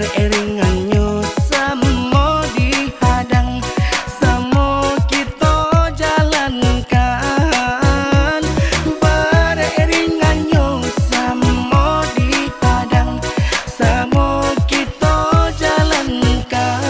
Beriringannya samo dihadang, samo kita jalankan. Beriringannya samo dihadang, samo kita jalankan.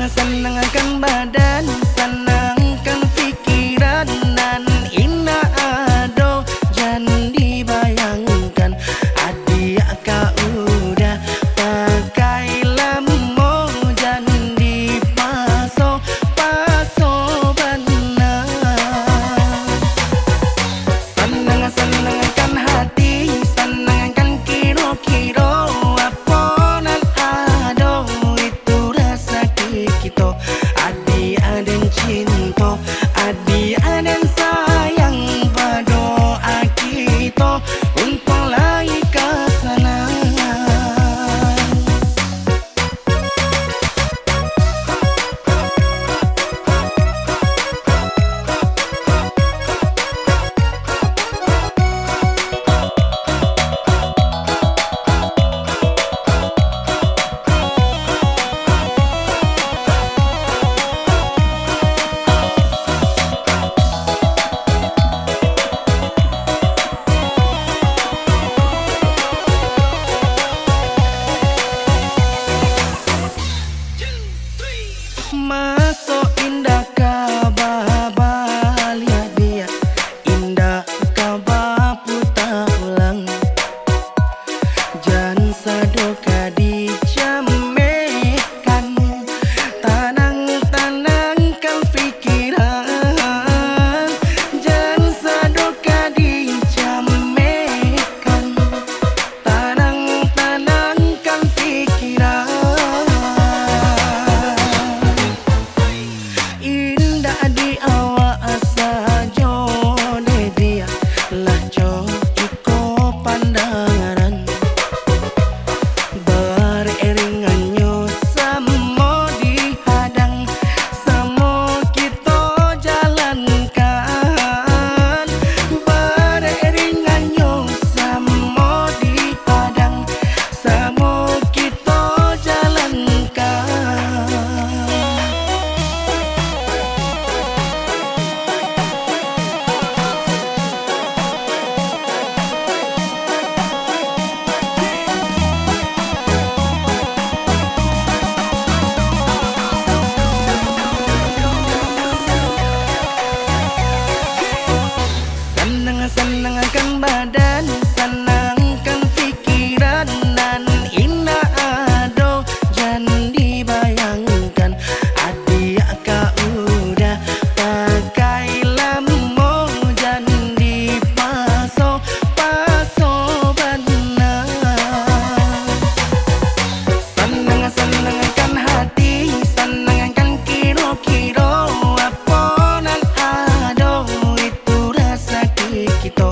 Senangkan badan, senangkan pikiran, dan indah ado jangan dibayangkan. Adik kau udah pakai lamo, jangan dipaso benar. Senangkan hati, senangkan kiro-kiro, apa nan ado itu rasa kita. Adi aden cinta, adi aden sayang, berdoa kita untuk lagi ke sana. Masuk indah kabah, lihat dia indah kabah putar ulang. Jangan sadoka dijamekan, tanang-tanangkan pikiran. Jangan sadoka dijamekan, tanang-tanangkan pikiran. Indah di awak saja de dia lah jo iko pandangan. Beriringannya samo dihadang, samo kita jalankan. Beriringannya samo dihadang, samo kita jalankan. Senangkan badan, senangkan pikiran, dan indah ado jangan dibayangkan. Adik kau udah pakai lamo, jangan dipaso benar. Senangkan hati, senangkan kiro-kiro, apa nan ado itu rasa kita.